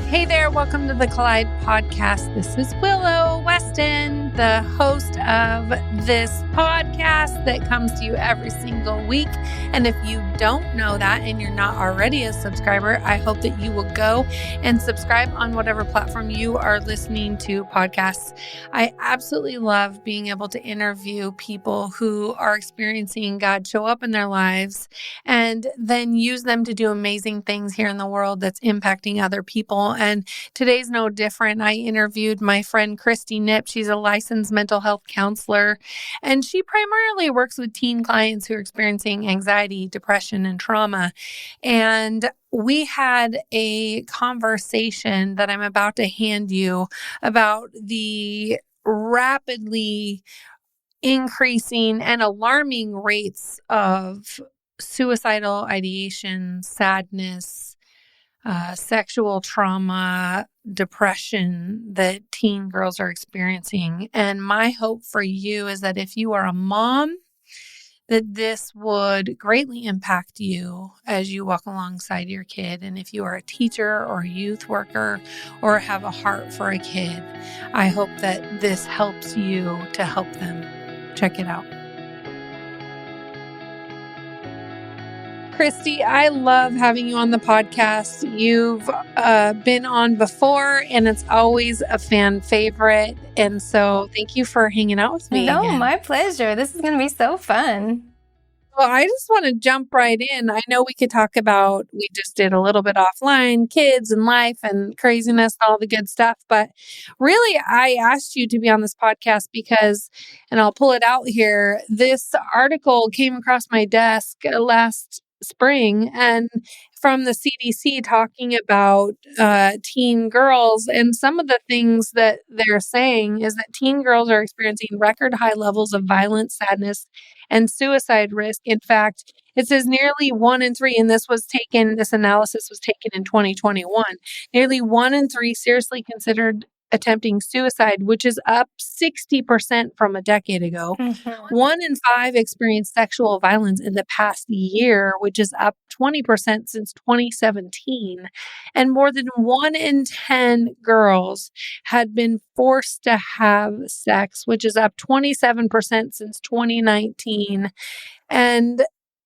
Hey there, welcome to the Collide podcast. This is Willow Weston, the host of this podcast that comes to you every single week. And if you don't know that and you're not already a subscriber, I hope that you will go and subscribe on whatever platform you are listening to podcasts. I absolutely love being able to interview people who are experiencing God show up in their lives and then use them to do amazing things here in the world that's impacting other people. And today's no different. I interviewed my friend Kristi Knipp. She's a licensed mental health counselor, and she primarily works with teen clients who are experiencing anxiety, depression, and trauma. And we had a conversation that I'm about to hand you about the rapidly increasing and alarming rates of suicidal ideation, sadness, sexual trauma, depression that teen girls are experiencing. And my hope for you is that if you are a mom, that this would greatly impact you as you walk alongside your kid. And if you are a teacher or a youth worker or have a heart for a kid, I hope that this helps you to help them. Check it out. Kristi, I love having you on the podcast. You've been on before, and it's always a fan favorite. And so thank you for hanging out with me again. My pleasure. This is going to be so fun. Well, I just want to jump right in. I know we could talk about, we just did a little bit offline, kids and life and craziness, all the good stuff. But really, I asked you to be on this podcast because, and I'll pull it out here, this article came across my desk last spring and from the CDC talking about teen girls, and some of the things that they're saying is that teen girls are experiencing record high levels of violence, sadness, and suicide risk. In fact, it says nearly 1 in 3, and this analysis was taken in 2021. Nearly 1 in 3 seriously considered attempting suicide, which is up 60% from a decade ago. 1 in 5 experienced sexual violence in the past year, which is up 20% since 2017. And more than 1 in 10 girls had been forced to have sex, which is up 27% since 2019. And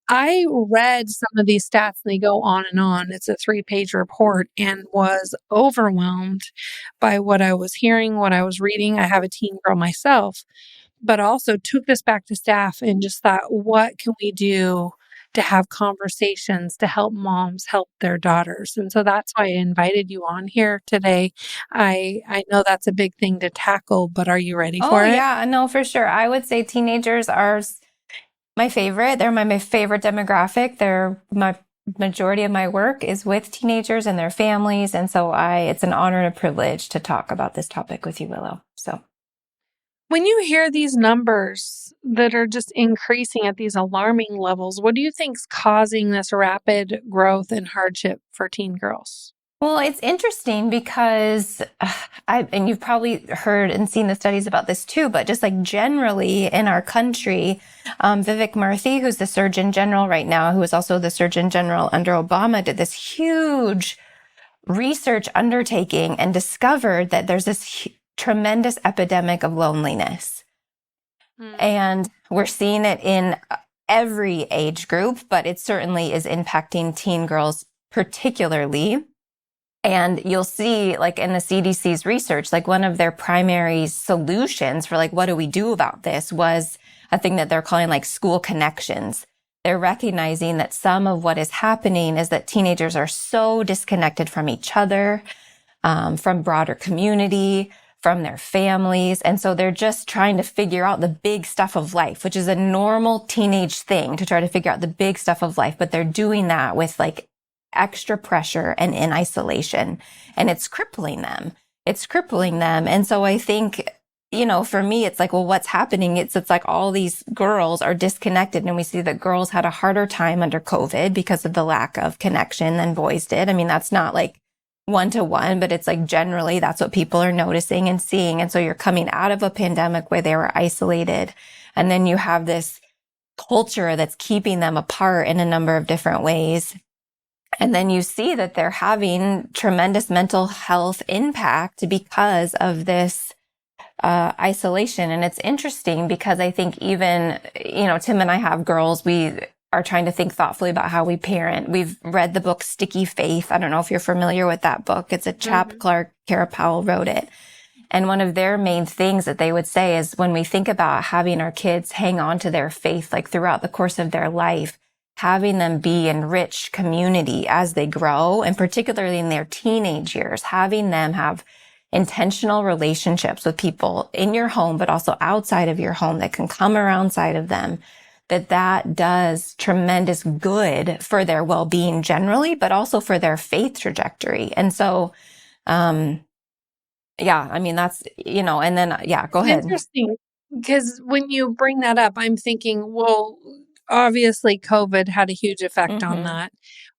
I read some of these stats and they go on and on. It's a 3-page report and was overwhelmed by what I was hearing, what I was reading. I have a teen girl myself, but also took this back to staff and just thought, what can we do to have conversations to help moms help their daughters? And so that's why I invited you on here today. I know that's a big thing to tackle, but are you ready for it? Oh, yeah, no, for sure. I would say teenagers are my favorite. They're my favorite demographic. My majority of my work is with teenagers and their families. And so it's an honor and a privilege to talk about this topic with you, Willow. So when you hear these numbers that are just increasing at these alarming levels, what do you think is causing this rapid growth and hardship for teen girls? Well, it's interesting because and you've probably heard and seen the studies about this too, but just like generally in our country, Vivek Murthy, who's the Surgeon General right now, who is also the Surgeon General under Obama, did this huge research undertaking and discovered that there's this tremendous epidemic of loneliness. And we're seeing it in every age group, but it certainly is impacting teen girls particularly. And you'll see, like in the CDC's research, like one of their primary solutions for like, what do we do about this was a thing that they're calling like school connections. They're recognizing that some of what is happening is that teenagers are so disconnected from each other, from broader community, from their families. And so they're just trying to figure out the big stuff of life, which is a normal teenage thing to try to figure out the big stuff of life. But they're doing that with like extra pressure and in isolation, and it's crippling them. And so I think, for me, it's like, well, what's happening? It's like all these girls are disconnected, and we see that girls had a harder time under COVID because of the lack of connection than boys did. I mean, that's not like 1-to-1, but it's like generally that's what people are noticing and seeing. And so you're coming out of a pandemic where they were isolated, and then you have this culture that's keeping them apart in a number of different ways. And then you see that they're having tremendous mental health impact because of this isolation. And it's interesting because I think even, Tim and I have girls. We are trying to think thoughtfully about how we parent. We've read the book Sticky Faith. I don't know if you're familiar with that book. It's a chap, Clark Cara Powell wrote it. And one of their main things that they would say is when we think about having our kids hang on to their faith, like throughout the course of their life, having them be in rich community as they grow, and particularly in their teenage years, having them have intentional relationships with people in your home, but also outside of your home that can come alongside of them, that does tremendous good for their well-being generally, but also for their faith trajectory. And so, yeah, I mean, that's, and then, yeah, go ahead. Interesting. Because when you bring that up, I'm thinking, well, obviously COVID had a huge effect on that.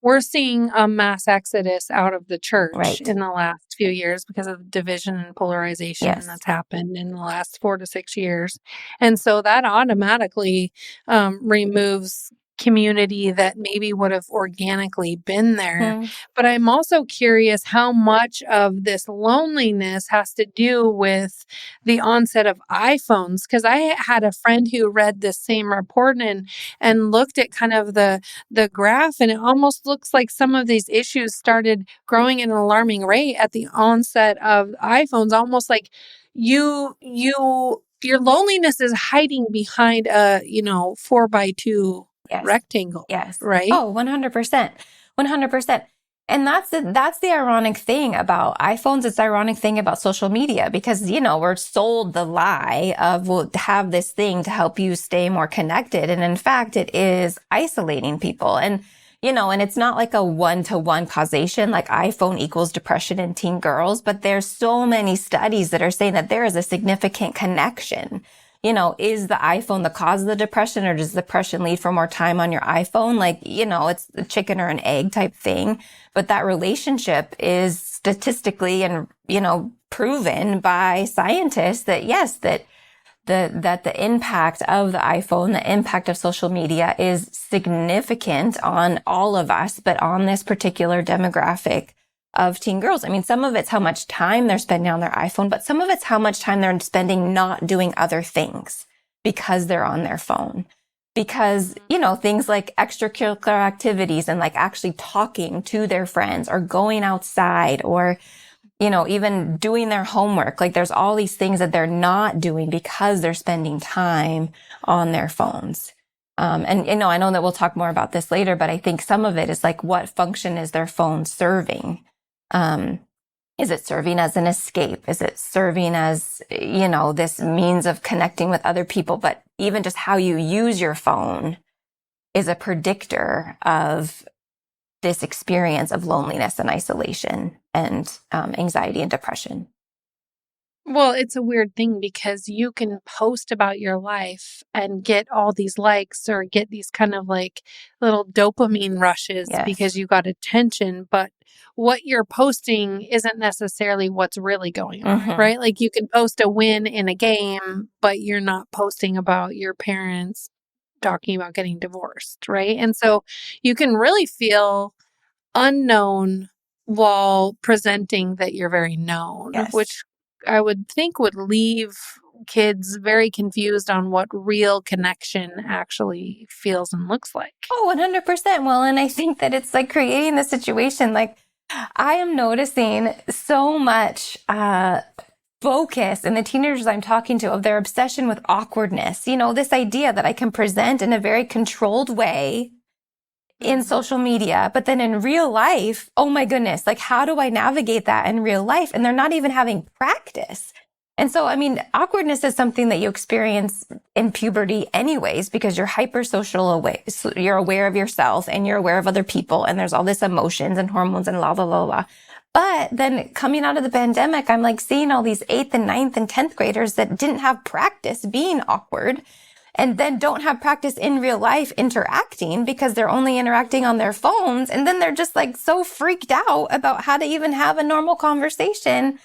We're seeing a mass exodus out of the church in the last few years because of the division and polarization that's happened in the last 4 to 6 years. And so that automatically removes community that maybe would have organically been there. But I'm also curious how much of this loneliness has to do with the onset of iPhones, because I had a friend who read this same report and looked at kind of the graph, and it almost looks like some of these issues started growing at an alarming rate at the onset of iPhones, almost like your loneliness is hiding behind a 4x2 rectangle. Right? Oh, 100%. 100%. And that's the ironic thing about iPhones. It's the ironic thing about social media because, we're sold the lie of we'll have this thing to help you stay more connected. And in fact, it is isolating people. And, and it's not like a one-to-one causation, like iPhone equals depression in teen girls, but there's so many studies that are saying that there is a significant connection. Is the iPhone the cause of the depression, or does depression lead for more time on your iPhone? Like, it's the chicken or an egg type thing. But that relationship is statistically and, proven by scientists that yes, that the impact of the iPhone, the impact of social media is significant on all of us, but on this particular demographic of teen girls. I mean, some of it's how much time they're spending on their iPhone, but some of it's how much time they're spending not doing other things because they're on their phone. Because, things like extracurricular activities and like actually talking to their friends or going outside or, even doing their homework. Like there's all these things that they're not doing because they're spending time on their phones. And, I know that we'll talk more about this later, but I think some of it is like, what function is their phone serving? Is it serving as an escape? Is it serving as, this means of connecting with other people? But even just how you use your phone is a predictor of this experience of loneliness and isolation and anxiety and depression. Well, it's a weird thing because you can post about your life and get all these likes or get these kind of like little dopamine rushes because you got attention, but what you're posting isn't necessarily what's really going on, right? Like you can post a win in a game, but you're not posting about your parents talking about getting divorced, right? And so you can really feel unknown while presenting that you're very known, which I would think would leave kids very confused on what real connection actually feels and looks like. Oh, 100%. Well, and I think that it's like creating the situation. Like I am noticing so much focus in the teenagers I'm talking to of their obsession with awkwardness. This idea that I can present in a very controlled way in social media, but then in real life, oh my goodness, like how do I navigate that in real life? And they're not even having practice. And so, I mean, awkwardness is something that you experience in puberty anyways, because you're hypersocial away. So you're aware of yourself and you're aware of other people, and there's all this emotions and hormones and blah, blah, blah, blah. But then coming out of the pandemic, I'm like seeing all these 8th and 9th and 10th graders that didn't have practice being awkward and then don't have practice in real life interacting because they're only interacting on their phones. And then they're just like so freaked out about how to even have a normal conversation.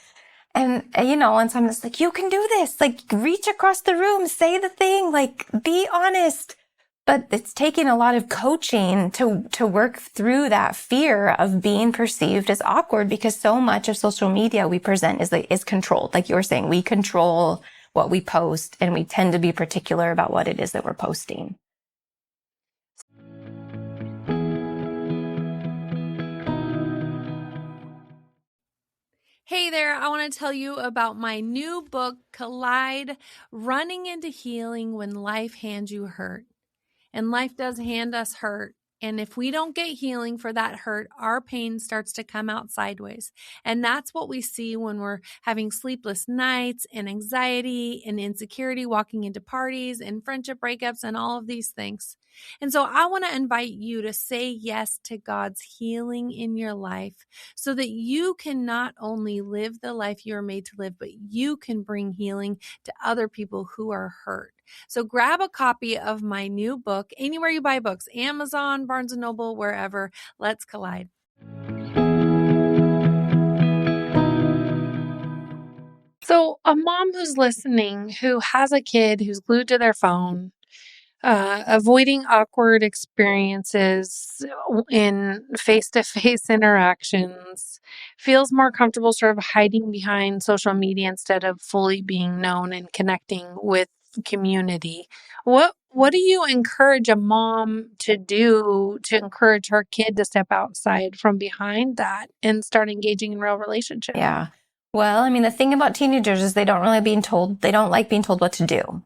And and so I'm just like, you can do this, like reach across the room, say the thing, like be honest. but it's taking a lot of coaching to work through that fear of being perceived as awkward, because so much of social media we present is controlled. Like you were saying, we control what we post, and we tend to be particular about what it is that we're posting. Hey there, I want to tell you about my new book, Collide: Running into Healing When Life Hands You Hurt. And life does hand us hurt. And if we don't get healing for that hurt, our pain starts to come out sideways. And that's what we see when we're having sleepless nights and anxiety and insecurity, walking into parties and friendship breakups and all of these things. And so I want to invite you to say yes to God's healing in your life so that you can not only live the life you are made to live, but you can bring healing to other people who are hurt. So grab a copy of my new book anywhere you buy books, Amazon, Barnes & Noble, wherever. Let's collide. So a mom who's listening, who has a kid who's glued to their phone, avoiding awkward experiences in face-to-face interactions, feels more comfortable sort of hiding behind social media instead of fully being known and connecting with community. What do you encourage a mom to do to encourage her kid to step outside from behind that and start engaging in real relationships? Yeah. Well, I mean, the thing about teenagers is they don't like being told what to do.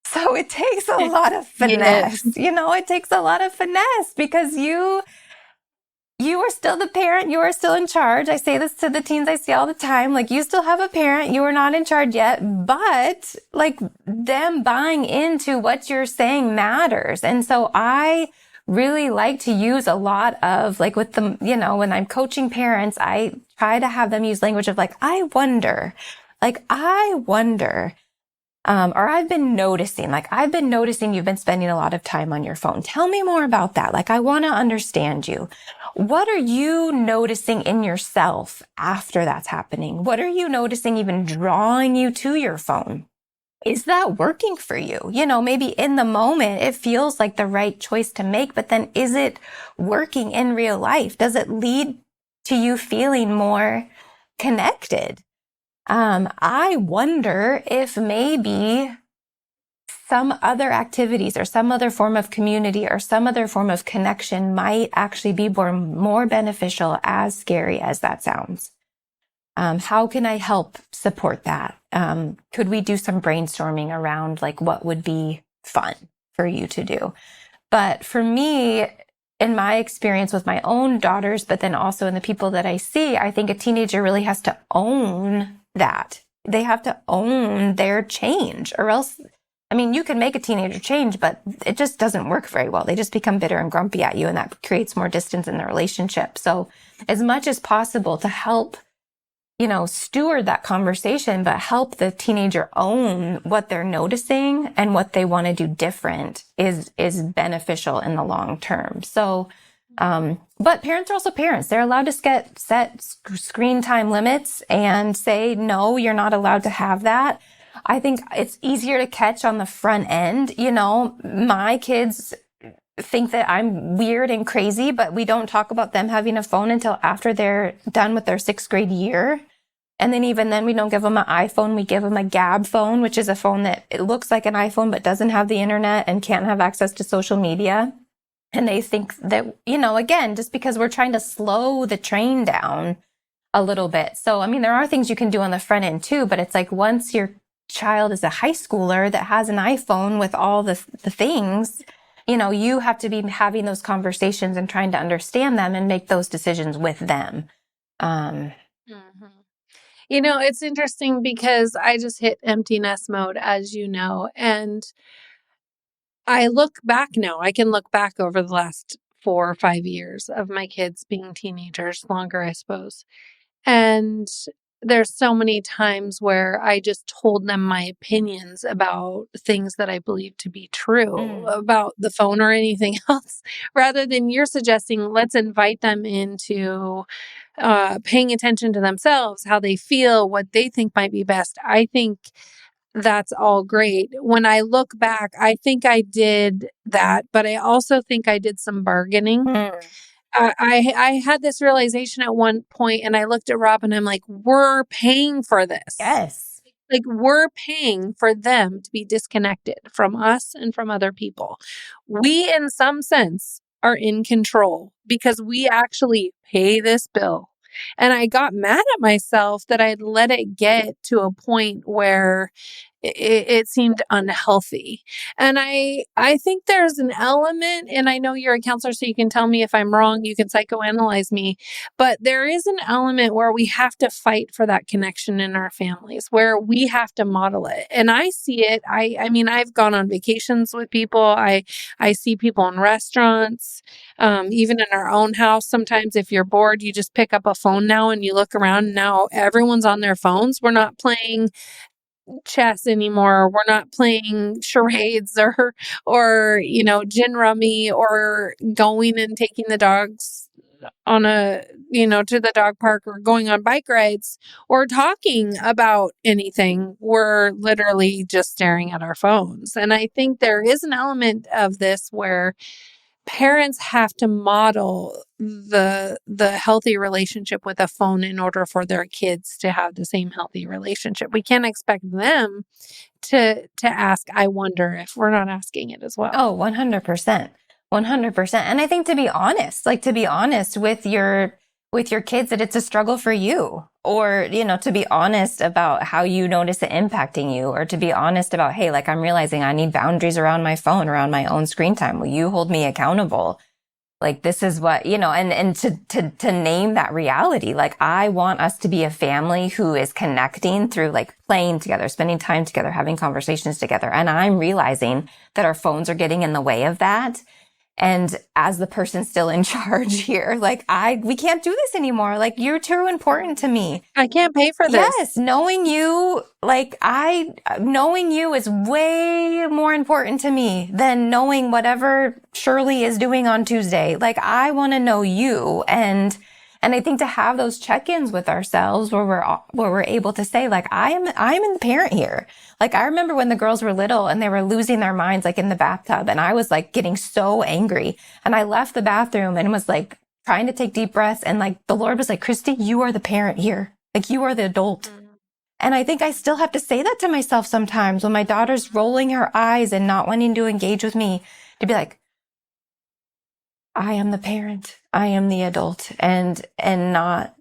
So it takes a lot of finesse. Yes. It takes a lot of finesse because you are still the parent. You are still in charge. I say this to the teens I see all the time. Like, you still have a parent. You are not in charge yet, but like, them buying into what you're saying matters. And so I really like to use a lot of, like, with the, when I'm coaching parents, I try to have them use language of like, I wonder, or I've been noticing you've been spending a lot of time on your phone. Tell me more about that. Like, I want to understand you. What are you noticing in yourself after that's happening? What are you noticing even drawing you to your phone? Is that working for you? Maybe in the moment it feels like the right choice to make, but then is it working in real life? Does it lead to you feeling more connected? I wonder if maybe some other activities or some other form of community or some other form of connection might actually be more beneficial, as scary as that sounds. How can I help support that? Could we do some brainstorming around like what would be fun for you to do? But for me, in my experience with my own daughters, but then also in the people that I see, I think a teenager really has to own that. They have to own their change, or else, I mean, you can make a teenager change, but it just doesn't work very well. They just become bitter and grumpy at you, and that creates more distance in the relationship. So as much as possible to help, steward that conversation, but help the teenager own what they're noticing and what they want to do different is beneficial in the long term. So, but parents are also parents. They're allowed to set screen time limits and say, no, you're not allowed to have that. I think it's easier to catch on the front end. My kids think that I'm weird and crazy, but we don't talk about them having a phone until after they're done with their 6th grade year. And then even then, we don't give them an iPhone. We give them a Gab phone, which is a phone that it looks like an iPhone, but doesn't have the internet and can't have access to social media. And they think that, again, just because we're trying to slow the train down a little bit. So, I mean, there are things you can do on the front end too, but it's like once your child is a high schooler that has an iPhone with all the things, you have to be having those conversations and trying to understand them and make those decisions with them. It's interesting because I just hit empty nest mode, as you know, and I look back now. I can look back over the last 4 or 5 years of my kids being teenagers, longer, I suppose. And there's so many times where I just told them my opinions about things that I believe to be true about the phone or anything else, rather than you're suggesting, let's invite them into paying attention to themselves, how they feel, what they think might be best. I think that's all great. When I look back, I think I did that, but I also think I did some bargaining. Mm. I had this realization at one point, and I looked at Rob and I'm like, we're paying for this. Yes. Like, we're paying for them to be disconnected from us and from other people. We, in some sense, are in control because we actually pay this bill. And I got mad at myself that I'd let it get to a point where it seemed unhealthy. And I think there's an element, and I know you're a counselor, so you can tell me if I'm wrong, you can psychoanalyze me, but there is an element where we have to fight for that connection in our families, where we have to model it. And I see it. I mean, I've gone on vacations with people. I see people in restaurants, even in our own house. Sometimes if you're bored, you just pick up a phone now and you look around. Now everyone's on their phones. We're not playing chess anymore. We're not playing charades or gin rummy, or going and taking the dogs on to the dog park, or going on bike rides, or talking about anything. We're literally just staring at our phones. And I think there is an element of this where parents have to model the healthy relationship with a phone in order for their kids to have the same healthy relationship. We can't expect them to ask, I wonder, if we're not asking it as well. Oh, 100%. 100%. And I think to be honest with your kids, that it's a struggle for you, or, to be honest about how you notice it impacting you, or to be honest about, hey, like, I'm realizing I need boundaries around my phone, around my own screen time. Will you hold me accountable? Like, this is what, and to name that reality. Like, I want us to be a family who is connecting through, like, playing together, spending time together, having conversations together. And I'm realizing that our phones are getting in the way of that. And as the person still in charge here, like, we can't do this anymore. Like, you're too important to me. I can't pay for this. Yes. Knowing you is way more important to me than knowing whatever Shirley is doing on Tuesday. Like, I want to know you. And I think to have those check-ins with ourselves where we're able to say, like, I'm the parent here. Like, I remember when the girls were little and they were losing their minds, like, in the bathtub, and I was, like, getting so angry, and I left the bathroom and was, like, trying to take deep breaths. And, like, the Lord was like, Kristi, you are the parent here. Like, you are the adult. Mm-hmm. And I think I still have to say that to myself sometimes when my daughter's rolling her eyes and not wanting to engage with me, to be like, I am the parent. I am the adult, and not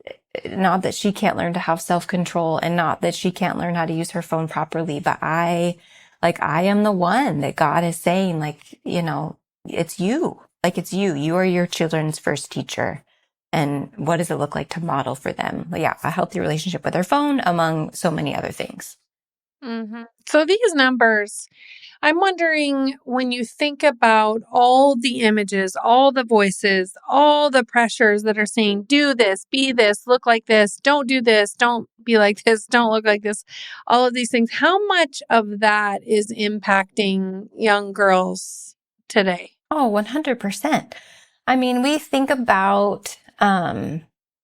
that she can't learn to have self-control, and not that she can't learn how to use her phone properly, but I am the one that God is saying, like, it's you. Like, it's you. You are your children's first teacher. And what does it look like to model for them? But yeah, a healthy relationship with their phone, among so many other things. Mm-hmm. So these numbers, I'm wondering, when you think about all the images, all the voices, all the pressures that are saying, do this, be this, look like this, don't do this, don't be like this, don't look like this, all of these things, how much of that is impacting young girls today? Oh, 100%. I mean, we think about,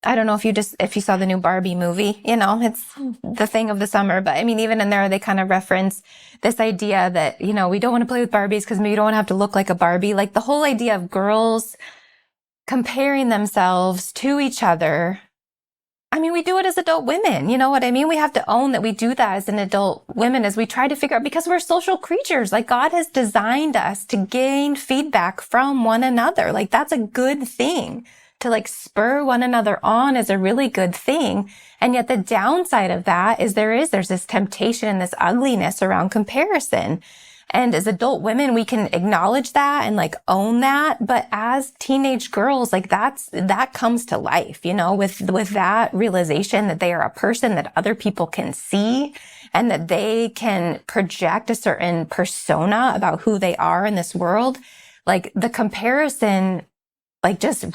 I don't know if you saw the new Barbie movie, it's the thing of the summer, but I mean, even in there, they kind of reference this idea that, we don't want to play with Barbies because we don't want to have to look like a Barbie. Like, the whole idea of girls comparing themselves to each other. I mean, we do it as adult women. You know what I mean? We have to own that we do that as an adult women, as we try to figure out, because we're social creatures. Like, God has designed us to gain feedback from one another. Like, that's a good thing. To, like, spur one another on is a really good thing. And yet the downside of that is there's this temptation and this ugliness around comparison. And as adult women, we can acknowledge that and, like, own that. But as teenage girls, like, that comes to life, with that realization that they are a person that other people can see, and that they can project a certain persona about who they are in this world. Like, the comparison, like, just,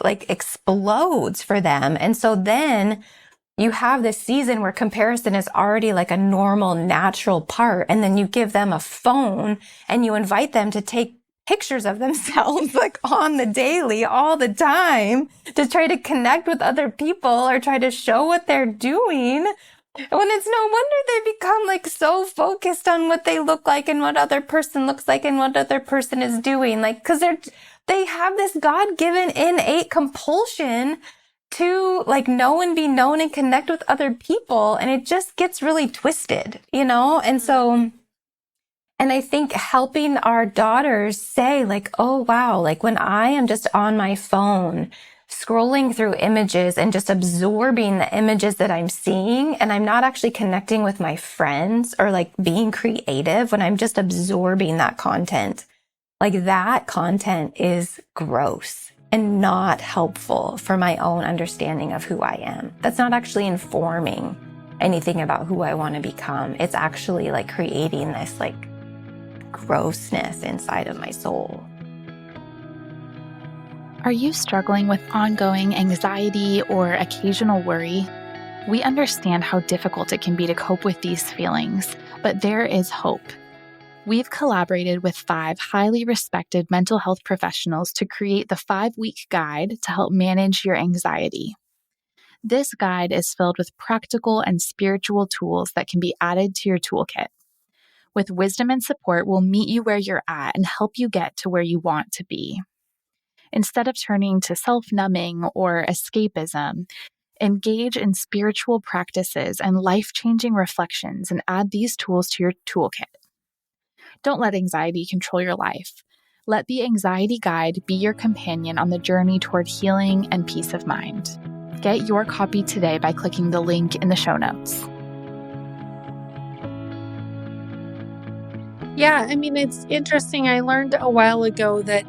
like, explodes for them. And so then you have this season where comparison is already like a normal, natural part. And then you give them a phone and you invite them to take pictures of themselves, like, on the daily, all the time, to try to connect with other people or try to show what they're doing. When it's no wonder they become like so focused on what they look like and what other person looks like and what other person is doing. Like, cause they have this God-given innate compulsion to like know and be known and connect with other people. And it just gets really twisted, you know? And so, and I think helping our daughters say like, oh wow, like when I am just on my phone, scrolling through images and just absorbing the images that I'm seeing, and I'm not actually connecting with my friends or like being creative when I'm just absorbing that content, like that content is gross and not helpful for my own understanding of who I am. That's not actually informing anything about who I want to become. It's actually like creating this like grossness inside of my soul. Are you struggling with ongoing anxiety or occasional worry? We understand how difficult it can be to cope with these feelings, but there is hope. We've collaborated with 5 highly respected mental health professionals to create the 5-week guide to help manage your anxiety. This guide is filled with practical and spiritual tools that can be added to your toolkit. With wisdom and support, we'll meet you where you're at and help you get to where you want to be. Instead of turning to self-numbing or escapism, engage in spiritual practices and life-changing reflections and add these tools to your toolkit. Don't let anxiety control your life. Let the Anxiety Guide be your companion on the journey toward healing and peace of mind. Get your copy today by clicking the link in the show notes. Yeah, I mean, it's interesting. I learned a while ago that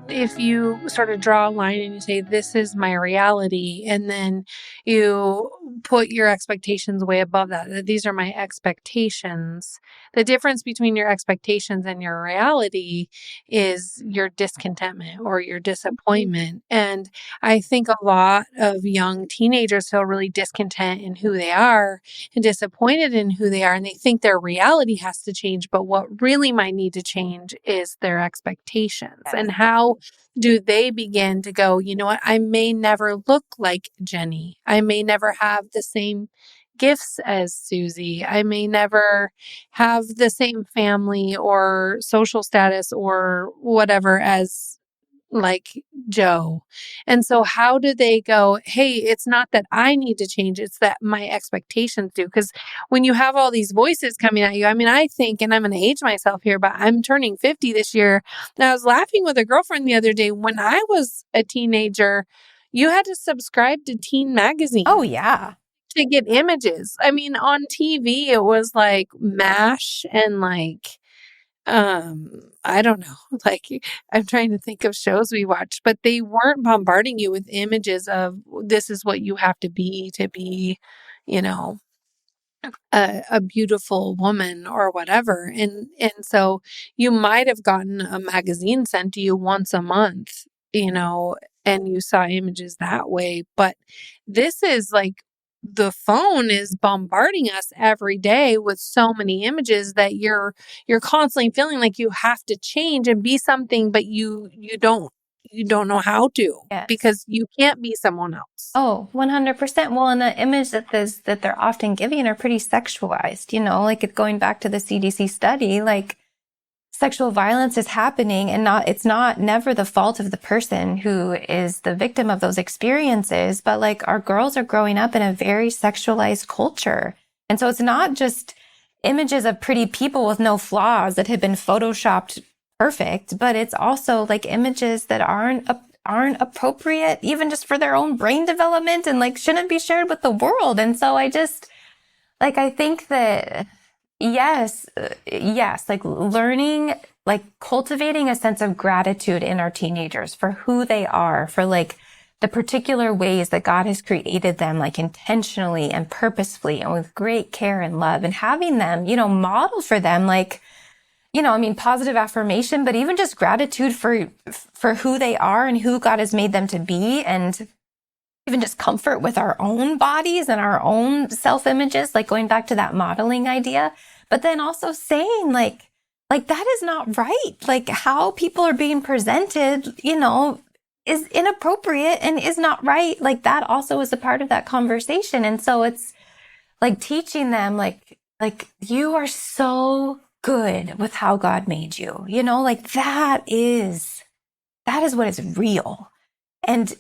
if you sort of draw a line and you say, this is my reality, and then you put your expectations way above that these are my expectations, the difference between your expectations and your reality is your discontentment or your disappointment. And I think a lot of young teenagers feel really discontent in who they are and disappointed in who they are, and they think their reality has to change. But what really might need to change is their expectations. Yes. And how do they begin to go, you know what, I may never look like Jenny. I may never have the same gifts as Susie. I may never have the same family or social status or whatever as like Joe. And so how do they go, hey, it's not that I need to change, it's that my expectations do. Because when you have all these voices coming at you, I mean, I think, and I'm going to age myself here, but I'm turning 50 this year. And I was laughing with a girlfriend the other day. When I was a teenager, you had to subscribe to Teen Magazine. Oh, yeah. To get images. I mean, on TV, it was like MASH and like, I don't know, like I'm trying to think of shows we watched, but they weren't bombarding you with images of this is what you have to be, you know, a beautiful woman or whatever. And so you might have gotten a magazine sent to you once a month, you know, and you saw images that way. But this is like the phone is bombarding us every day with so many images that you're constantly feeling like you have to change and be something, but you don't know how to. Yes. Because you can't be someone else. Oh, 100%. Well, and the image that they're often giving are pretty sexualized, you know, like going back to the CDC study, like sexual violence is happening and it's not never the fault of the person who is the victim of those experiences, but like our girls are growing up in a very sexualized culture. And so it's not just images of pretty people with no flaws that have been photoshopped perfect, but it's also like images that aren't appropriate even just for their own brain development and like shouldn't be shared with the world. And so I think that yes, like learning, like cultivating a sense of gratitude in our teenagers for who they are, for like the particular ways that God has created them, like intentionally and purposefully and with great care and love, and having them, you know, model for them, like, you know, I mean, positive affirmation, but even just gratitude for who they are and who God has made them to be, and even just comfort with our own bodies and our own self-images, like going back to that modeling idea, but then also saying like that is not right. Like how people are being presented, you know, is inappropriate and is not right. Like that also is a part of that conversation. And so it's like teaching them like you are so good with how God made you, like that is what is real. And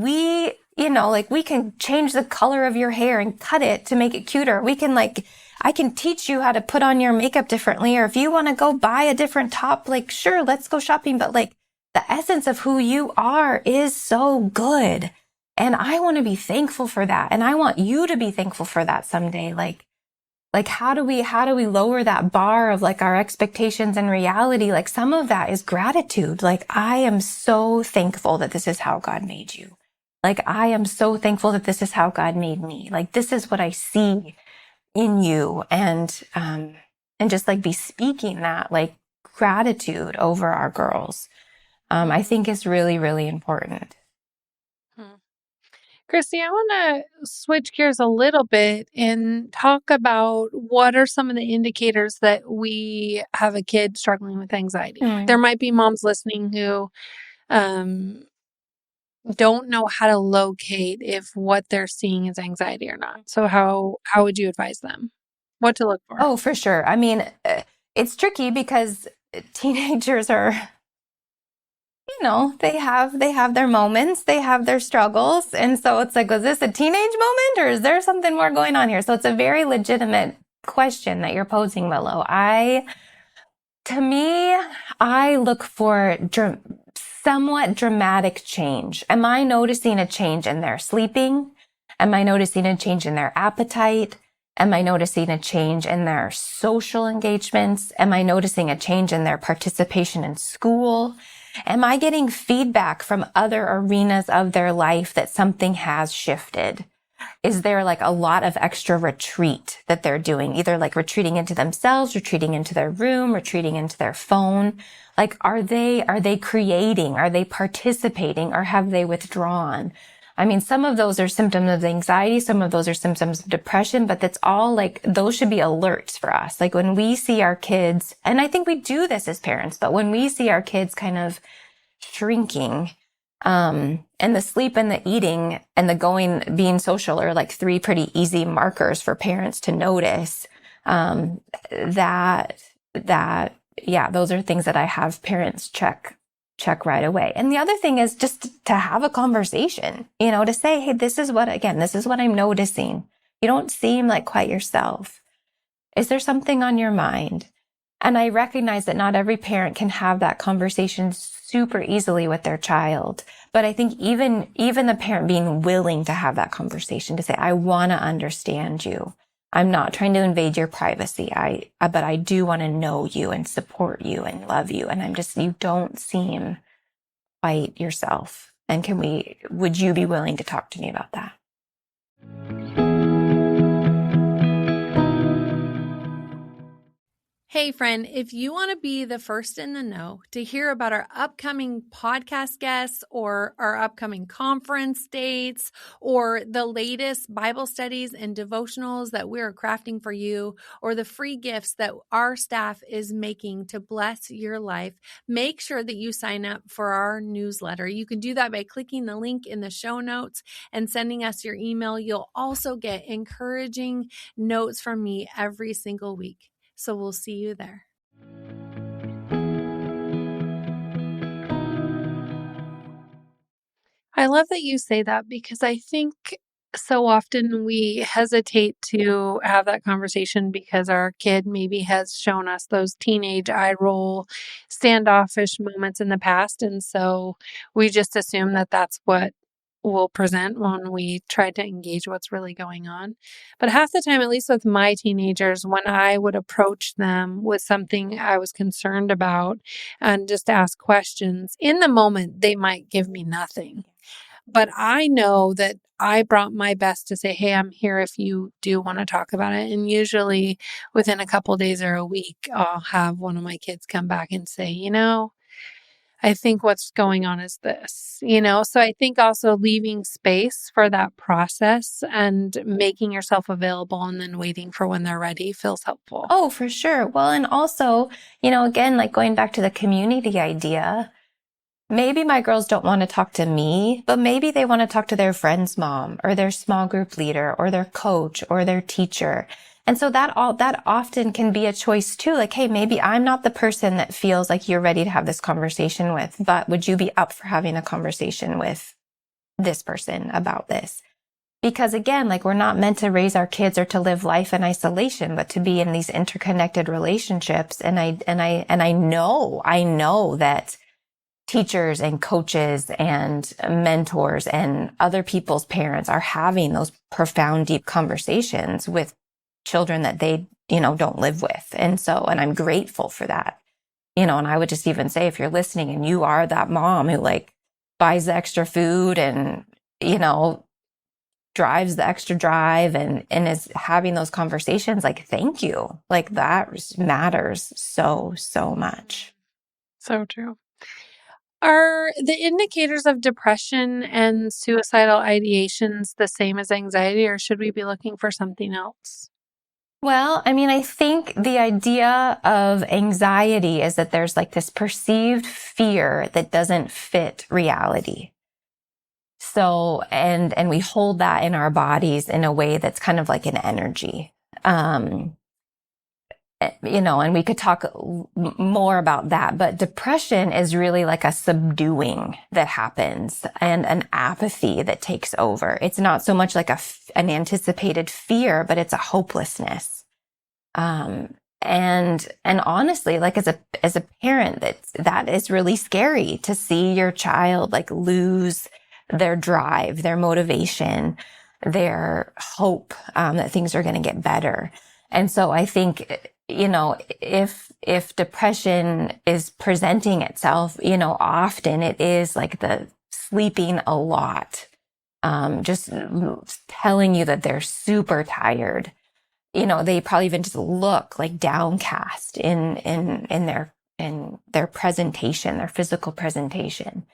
we, like we can change the color of your hair and cut it to make it cuter. We can I can teach you how to put on your makeup differently. Or if you want to go buy a different top, like, sure, let's go shopping. But like the essence of who you are is so good. And I want to be thankful for that. And I want you to be thankful for that someday. Like how do we lower that bar of like our expectations and reality? Like some of that is gratitude. Like I am so thankful that this is how God made you. Like I am so thankful that this is how God made me. Like this is what I see in you. And just like be speaking that like gratitude over our girls, I think is really, really important. Kristi, I want to switch gears a little bit and talk about what are some of the indicators that we have a kid struggling with anxiety. There might be moms listening who don't know how to locate if what they're seeing is anxiety or not. So how would you advise them what to look for? Oh, for sure. I mean, it's tricky because teenagers are, they have their moments, they have their struggles. And so it's like, was this a teenage moment or is there something more going on here? So it's a very legitimate question that you're posing, Willow. To me, I look for somewhat dramatic change. Am I noticing a change in their sleeping? Am I noticing a change in their appetite? Am I noticing a change in their social engagements? Am I noticing a change in their participation in school? Am I getting feedback from other arenas of their life that something has shifted? Is there like a lot of extra retreat that they're doing? Either like retreating into themselves, retreating into their room, retreating into their phone. Like, are they creating? Are they participating, or have they withdrawn? I mean, some of those are symptoms of anxiety. Some of those are symptoms of depression, but that's all like, those should be alerts for us. Like when we see our kids, and I think we do this as parents, but when we see our kids kind of shrinking, and the sleep and the eating and the being social are like three pretty easy markers for parents to notice. Those are things that I have parents check right away. And the other thing is just to have a conversation, to say, hey, this is what I'm noticing. You don't seem like quite yourself. Is there something on your mind? And I recognize that not every parent can have that conversation super easily with their child. But I think even the parent being willing to have that conversation, to say, I want to understand you. I'm not trying to invade your privacy. But I do want to know you and support you and love you. And you don't seem quite yourself. And would you be willing to talk to me about that? Hey friend, if you want to be the first in the know to hear about our upcoming podcast guests or our upcoming conference dates or the latest Bible studies and devotionals that we're crafting for you, or the free gifts that our staff is making to bless your life, make sure that you sign up for our newsletter. You can do that by clicking the link in the show notes and sending us your email. You'll also get encouraging notes from me every single week. So we'll see you there. I love that you say that, because I think so often we hesitate to have that conversation because our kid maybe has shown us those teenage eye roll, standoffish moments in the past. And so we just assume that that's what will present when we try to engage what's really going on. But half the time, at least with my teenagers, when I would approach them with something I was concerned about and just ask questions, in the moment, they might give me nothing. But I know that I brought my best to say, hey, I'm here if you do want to talk about it. And usually within a couple of days or a week, I'll have one of my kids come back and say, I think what's going on is this, So I think also leaving space for that process and making yourself available and then waiting for when they're ready feels helpful. Oh, for sure. Well, and also, again, like going back to the community idea, maybe my girls don't want to talk to me, but maybe they want to talk to their friend's mom or their small group leader or their coach or their teacher. And so that often can be a choice too. Like, hey, maybe I'm not the person that feels like you're ready to have this conversation with, but would you be up for having a conversation with this person about this? Because again, like, we're not meant to raise our kids or to live life in isolation, but to be in these interconnected relationships. And I know that teachers and coaches and mentors and other people's parents are having those profound, deep conversations with children that they, don't live with. And I'm grateful for that, and I would just even say, if you're listening and you are that mom who like buys the extra food and, drives the extra drive and is having those conversations, like, thank you. Like, that matters so, so much. So true. Are the indicators of depression and suicidal ideations the same as anxiety, or should we be looking for something else? Well, I mean, I think the idea of anxiety is that there's like this perceived fear that doesn't fit reality. So, and we hold that in our bodies in a way that's kind of like an energy. And we could talk more about that, but depression is really like a subduing that happens and an apathy that takes over. It's not so much like an anticipated fear, but it's a hopelessness. And honestly, like, as a parent, that is really scary to see your child like lose their drive, their motivation, their hope, that things are going to get better. And so I think, if depression is presenting itself, often it is like the sleeping a lot, just telling you that they're super tired. They probably even just look like downcast in their presentation, their physical presentation.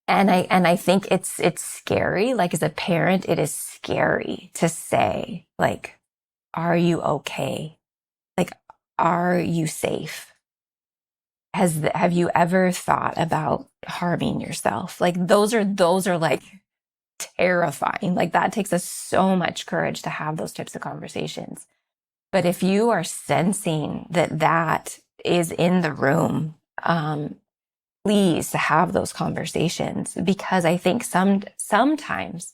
And I think it's scary. Like, as a parent, it is scary to say, like, are you okay? Like, are you safe? Have you ever thought about harming yourself? Like, those are like terrifying. Like, that takes us so much courage to have those types of conversations. But if you are sensing that is in the room, please have those conversations, because I think sometimes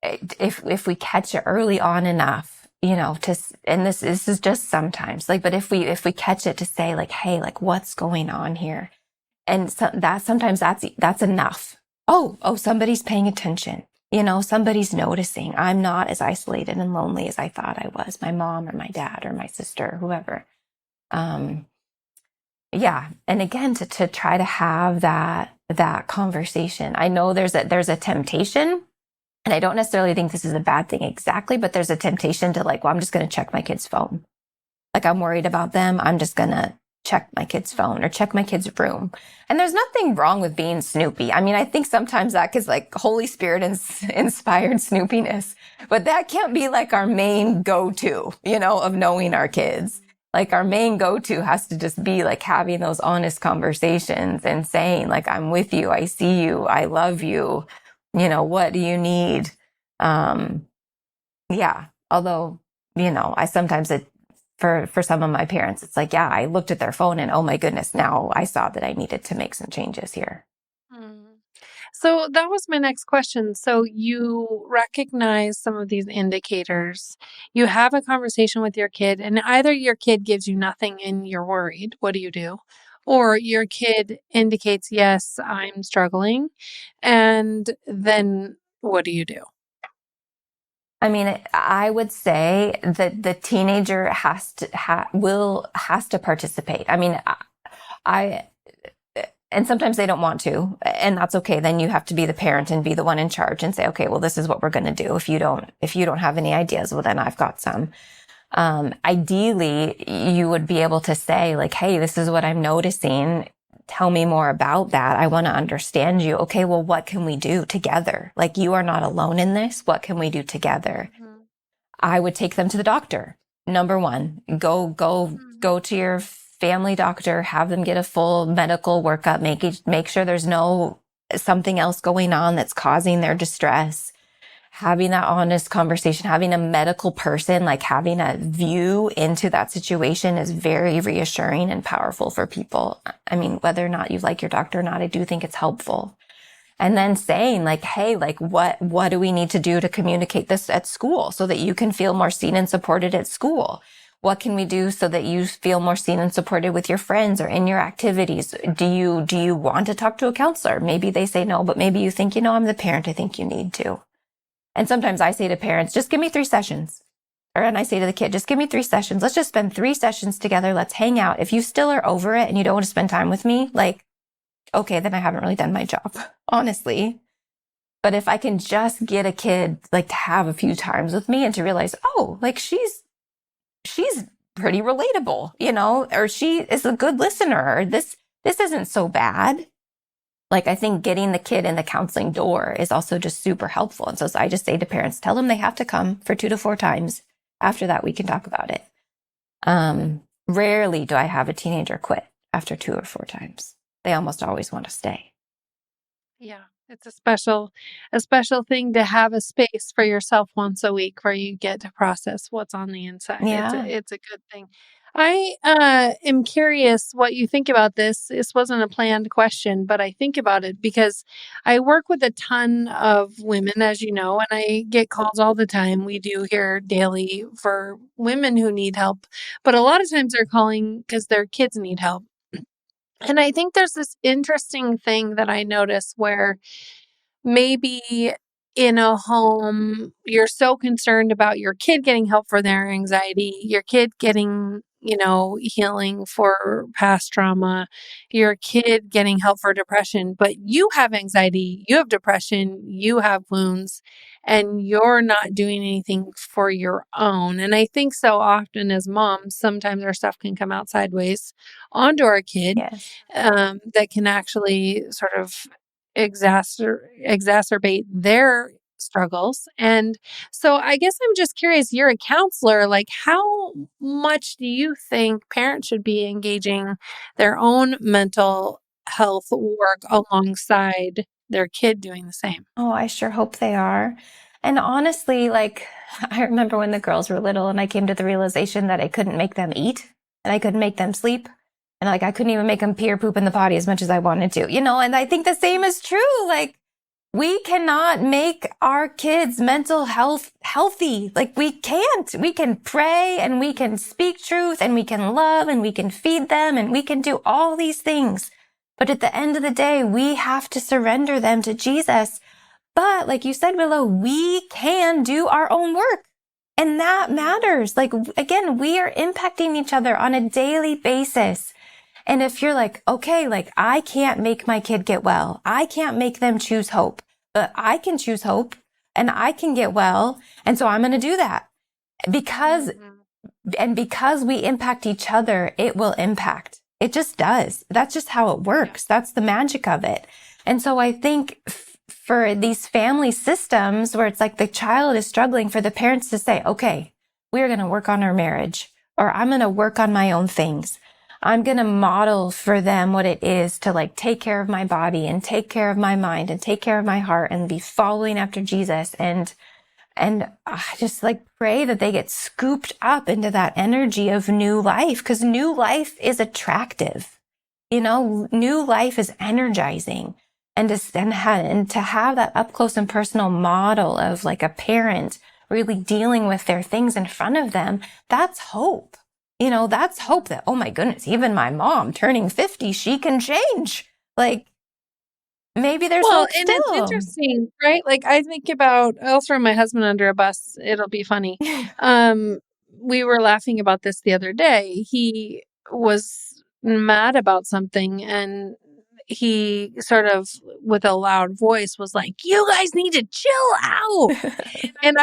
if we catch it early on enough, and this is just sometimes, like, but if we catch it, to say like, hey, like, what's going on here? And so sometimes that's enough. Oh, somebody's paying attention. Somebody's noticing. I'm not as isolated and lonely as I thought I was. My mom or my dad or my sister, or whoever. Yeah. And again, to try to have that conversation. I know there's a temptation, and I don't necessarily think this is a bad thing exactly, but there's a temptation to like, well, I'm just going to check my kid's phone. Like, I'm worried about them. I'm just going to check my kid's phone or check my kid's room. And there's nothing wrong with being snoopy. I mean, I think sometimes that is like Holy Spirit inspired snoopiness, but that can't be like our main go-to, of knowing our kids. Like, our main go-to has to just be like having those honest conversations and saying like, I'm with you. I see you. I love you. What do you need? Yeah. Although, I sometimes for some of my parents, it's like, yeah, I looked at their phone and, oh my goodness, now I saw that I needed to make some changes here. So that was my next question. So you recognize some of these indicators. You have a conversation with your kid, and either your kid gives you nothing and you're worried. What do you do? Or your kid indicates, yes, I'm struggling. And then what do you do? I mean, I would say that the teenager has to participate. I mean, and sometimes they don't want to, and that's okay. Then you have to be the parent and be the one in charge and say, okay, well, this is what we're going to do. If you don't have any ideas, well, then I've got some. Ideally, you would be able to say like, hey, this is what I'm noticing. Tell me more about that. I want to understand you. Okay, well, what can we do together? Like, you are not alone in this. What can we do together? I would take them to the doctor. Number one, go to your family doctor, have them get a full medical workup, make sure there's no something else going on that's causing their distress. Having that honest conversation, having a medical person, like having a view into that situation is very reassuring and powerful for people. I mean, whether or not you like your doctor or not, I do think it's helpful. And then saying like, hey, like what do we need to do to communicate this at school so that you can feel more seen and supported at school? What can we do so that you feel more seen and supported with your friends or in your activities? Do you want to talk to a counselor? Maybe they say no, but maybe you think, I'm the parent, I think you need to. And sometimes I say to parents, just give me 3 sessions. And I say to the kid, just give me 3 sessions. Let's just spend 3 sessions together. Let's hang out. If you still are over it and you don't want to spend time with me, like, okay, then I haven't really done my job, honestly. But if I can just get a kid like to have a few times with me and to realize, oh, like she's pretty relatable, or she is a good listener, or this isn't so bad. Like, I think getting the kid in the counseling door is also just super helpful. And so I just say to parents, tell them they have to come for 2 to 4 times. After that, we can talk about it. Rarely do I have a teenager quit after 2 or 4 times. They almost always want to stay. Yeah. It's a special thing to have a space for yourself once a week where you get to process what's on the inside. Yeah. It's a good thing. I am curious what you think about this. This wasn't a planned question, but I think about it because I work with a ton of women, as you know, and I get calls all the time. We do here daily for women who need help, but a lot of times they're calling because their kids need help. And I think there's this interesting thing that I notice where maybe in a home, you're so concerned about your kid getting help for their anxiety, your kid getting, healing for past trauma, your kid getting help for depression, but you have anxiety, you have depression, you have wounds, and you're not doing anything for your own. And I think so often as moms, sometimes our stuff can come out sideways onto our kid, Yes. that can actually sort of exacerbate their struggles. And so I guess I'm just curious, you're a counselor, like how much do you think parents should be engaging their own mental health work alongside their kid doing the same? Oh, I sure hope they are. And honestly, like, I remember when the girls were little and I came to the realization that I couldn't make them eat and I couldn't make them sleep. And like, I couldn't even make them pee or poop in the potty as much as I wanted to, and I think the same is true. Like, we cannot make our kids' mental health healthy. Like, we can't. We can pray and we can speak truth and we can love and we can feed them and we can do all these things. But at the end of the day, we have to surrender them to Jesus. But like you said, Willow, we can do our own work. And that matters. Like, again, we are impacting each other on a daily basis. And if you're like, okay, like I can't make my kid get well. I can't make them choose hope, but I can choose hope and I can get well. And so I'm going to do that because we impact each other, it will impact. It just does. That's just how it works. That's the magic of it. And so I think for these family systems where it's like the child is struggling, for the parents to say, okay, we're going to work on our marriage, or I'm going to work on my own things. I'm going to model for them what it is to like take care of my body and take care of my mind and take care of my heart and be following after Jesus. And I just like pray that they get scooped up into that energy of new life, because new life is attractive. New life is energizing. And to have that up close and personal model of like a parent really dealing with their things in front of them, that's hope. That's hope that, oh my goodness, even my mom turning 50, she can change. Like, maybe there's hope still. It's interesting, right? Like, I think about, I'll throw my husband under a bus. It'll be funny. We were laughing about this the other day. He was mad about something and he sort of, with a loud voice, was like, you guys need to chill out. And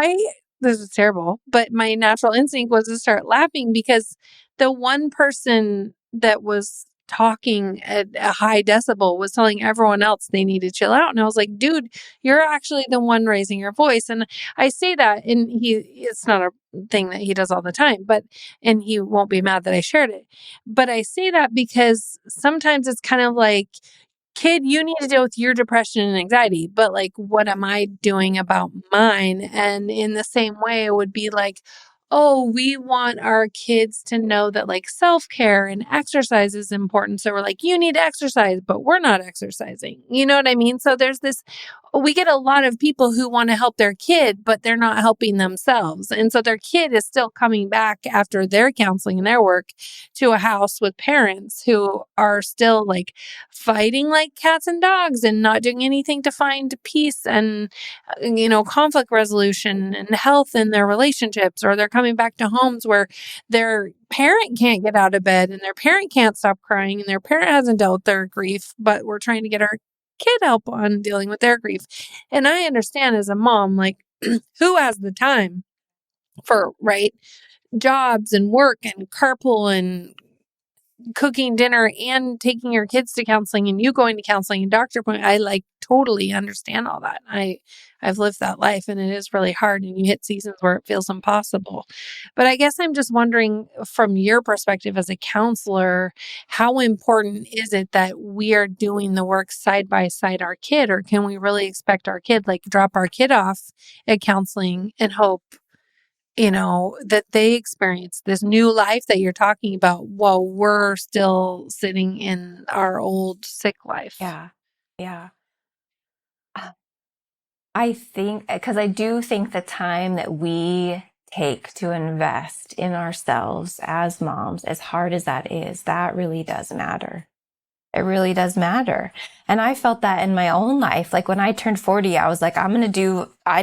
this is terrible, but my natural instinct was to start laughing because the one person that was talking at a high decibel, was telling everyone else they need to chill out. And I was like, dude, you're actually the one raising your voice. And I say that, and it's not a thing that he does all the time, and he won't be mad that I shared it. But I say that because sometimes it's kind of like, kid, you need to deal with your depression and anxiety, but like, what am I doing about mine? And in the same way, it would be like, oh, we want our kids to know that like self-care and exercise is important. So we're like, you need to exercise, but we're not exercising. You know what I mean? So there's this, we get a lot of people who want to help their kid, but they're not helping themselves. And so their kid is still coming back after their counseling and their work to a house with parents who are still like fighting like cats and dogs and not doing anything to find peace and, conflict resolution and health in their relationships. Or they're coming back to homes where their parent can't get out of bed and their parent can't stop crying and their parent hasn't dealt with their grief, but we're trying to get our kid help on dealing with their grief. And I understand as a mom, like, who has the time for, right, jobs and work and carpool and cooking dinner and taking your kids to counseling and you going to counseling and doctor appointment. I like totally understand all that. I've lived that life, and it is really hard, and you hit seasons where it feels impossible. But I guess I'm just wondering, from your perspective as a counselor, how important is it that we are doing the work side by side our kid, or can we really expect our kid, like drop our kid off at counseling and hope that they experience this new life that you're talking about while we're still sitting in our old sick life? Yeah. Yeah. I think, because I do think the time that we take to invest in ourselves as moms, as hard as that is, that really does matter. It really does matter. And I felt that in my own life. Like when I turned 40, I was like, I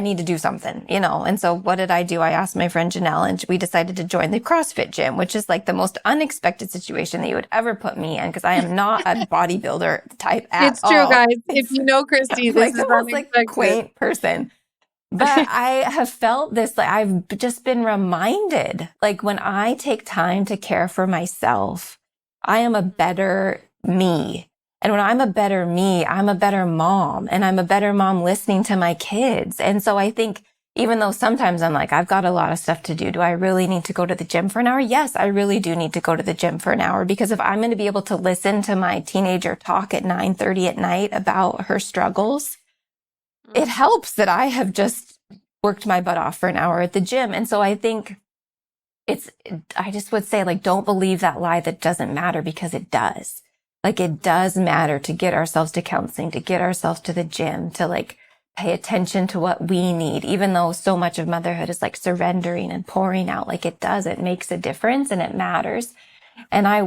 need to do something, And so what did I do? I asked my friend Janelle, and we decided to join the CrossFit gym, which is like the most unexpected situation that you would ever put me in, because I am not a bodybuilder type at It's true, all. guys. If you know Kristi, I'm this like is the most unexpected. quaint person. But I have felt this, like I've just been reminded, like when I take time to care for myself, I am a better me. And when I'm a better me, I'm a better mom, and I'm a better mom listening to my kids. And so I think, even though sometimes I'm like, I've got a lot of stuff to do. Do I really need to go to the gym for an hour? Yes, I really do need to go to the gym for an hour, because if I'm going to be able to listen to my teenager talk at 9:30 at night about her struggles, it helps that I have just worked my butt off for an hour at the gym. And so I think I just would say, like, don't believe that lie that doesn't matter, because it does. Like, it does matter to get ourselves to counseling, to get ourselves to the gym, to like pay attention to what we need, even though so much of motherhood is like surrendering and pouring out. Like it makes a difference, and it matters. And I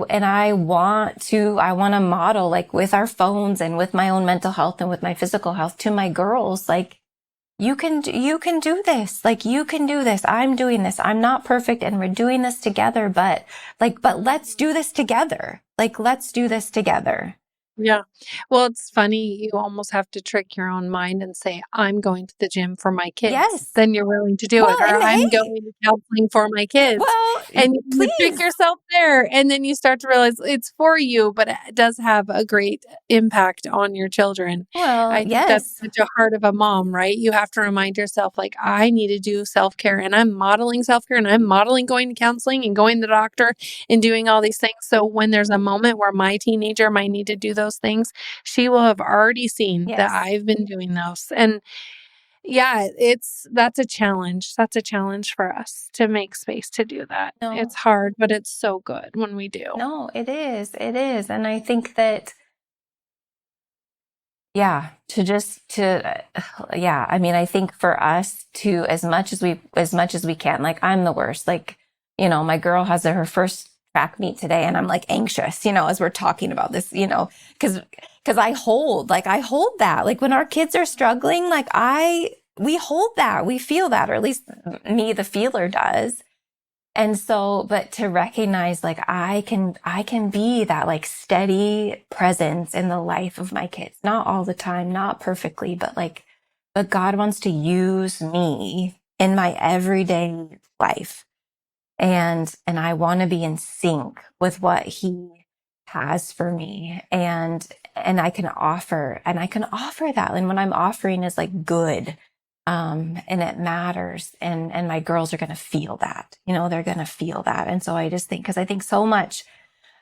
want to model, like with our phones and with my own mental health and with my physical health, to my girls, like, you can do this. Like, you can do this. I'm doing this. I'm not perfect, and we're doing this together, but let's do this together. Like, let's do this together. Yeah. Well, it's funny. You almost have to trick your own mind and say, I'm going to the gym for my kids. Yes. Then you're willing to do Well, it. Or and I'm hey, going to counseling for my kids. well, And you please. trick yourself there. And then you start to realize it's for you, but it does have a great impact on your children. Well, I think yes. that's such a heart of a mom, right? You have to remind yourself, like, I need to do self-care, and I'm modeling self-care, and I'm modeling going to counseling and going to the doctor and doing all these things. So when there's a moment where my teenager might need to do those things, she will have already seen Yes. that I've been doing those. And yeah, that's a challenge. That's a challenge for us to make space to do that. No. It's hard, but it's so good when we do. No, it is. It is. And I think that, I mean, I think for us to, as much as we can, like, I'm the worst. Like, my girl has her first track meet today, and I'm like anxious, as we're talking about this, because I hold that, like when our kids are struggling, like we hold that, we feel that, or at least me, the feeler, does. And so, but to recognize, like, I can be that like steady presence in the life of my kids, not all the time, not perfectly, but God wants to use me in my everyday life. And I want to be in sync with what he has for me. And I can offer that. And what I'm offering is like good. And it matters. And my girls are going to feel that, they're going to feel that. And so I just think, cause I think so much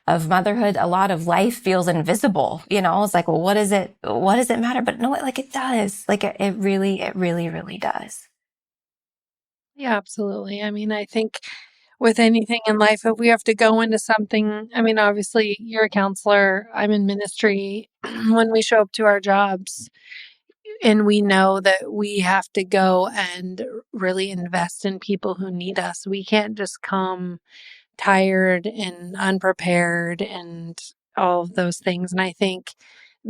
of motherhood, a lot of life feels invisible, it's like, well, what does it matter? But no, like it does. Like it really, really does. Yeah, absolutely. I mean, I think with anything in life, if we have to go into something, I mean, obviously you're a counselor, I'm in ministry. When we show up to our jobs and we know that we have to go and really invest in people who need us, we can't just come tired and unprepared and all of those things. And I think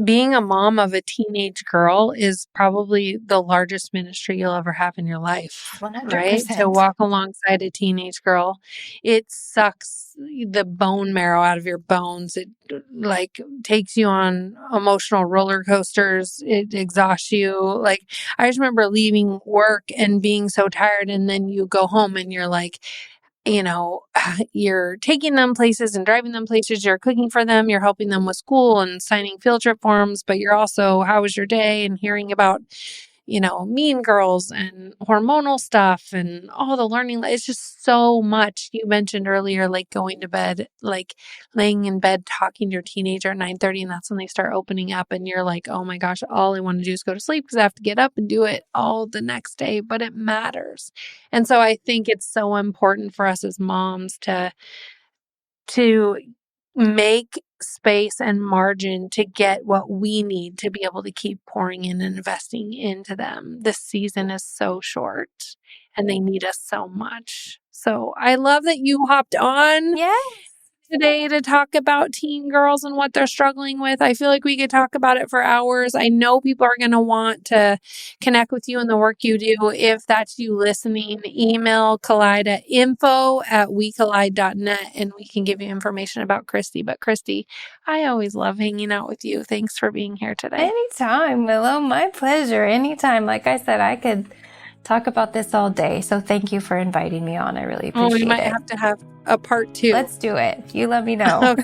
being a mom of a teenage girl is probably the largest ministry you'll ever have in your life, right? To 100%. walk alongside a teenage girl, it sucks the bone marrow out of your bones. It like takes you on emotional roller coasters. It exhausts you. Like I just remember leaving work and being so tired, and then you go home and you're like, you're taking them places and driving them places, you're cooking for them, you're helping them with school and signing field trip forms, but you're also, how was your day? And hearing about, mean girls and hormonal stuff and all the learning. It's just so much. You mentioned earlier, like going to bed, like laying in bed, talking to your teenager at 9:30, and that's when they start opening up. And you're like, oh my gosh, all I want to do is go to sleep because I have to get up and do it all the next day, but it matters. And so I think it's so important for us as moms to make space and margin to get what we need to be able to keep pouring in and investing into them. This season is so short and they need us so much. So I love that you hopped on today to talk about teen girls and what they're struggling with. I feel like we could talk about it for hours. I know people are going to want to connect with you and the work you do. If that's you listening, email Collide at info@wecollide.net and we can give you information about Kristi. But Kristi, I always love hanging out with you. Thanks for being here today. Anytime, Willow. My pleasure. Anytime. Like I said, I could talk about this all day. So thank you for inviting me on. I really appreciate it. We might have to have a part 2. Let's do it. You let me know.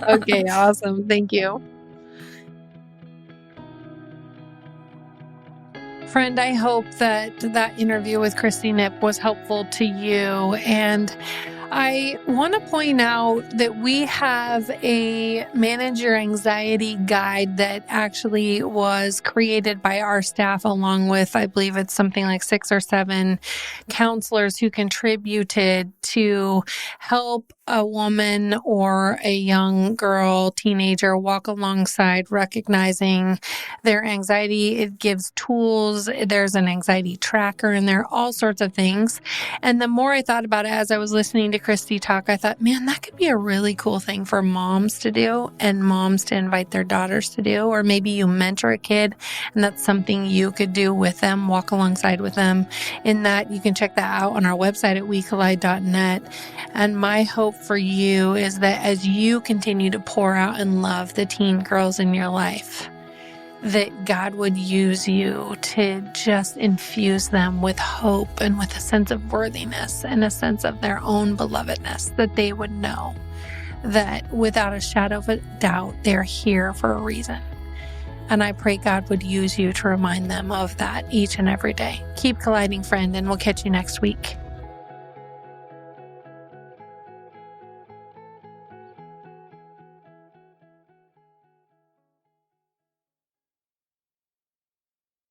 Okay, awesome. Thank you. Friend, I hope that interview with Kristi Knipp was helpful to you. And I want to point out that we have a Manage Your Anxiety guide that actually was created by our staff along with, I believe it's something like 6 or 7 counselors who contributed to help a woman or a young girl, teenager walk alongside recognizing their anxiety. It gives tools. There's an anxiety tracker and there are all sorts of things. And the more I thought about it as I was listening to Kristi talk, I thought, man, that could be a really cool thing for moms to do and moms to invite their daughters to do. Or maybe you mentor a kid and that's something you could do with them, walk alongside with them. In that, you can check that out on our website at wecollide.net. And my hope for you is that as you continue to pour out and love the teen girls in your life, that God would use you to just infuse them with hope and with a sense of worthiness and a sense of their own belovedness, that they would know that without a shadow of a doubt, they're here for a reason. And I pray God would use you to remind them of that each and every day. Keep colliding, friend, and we'll catch you next week.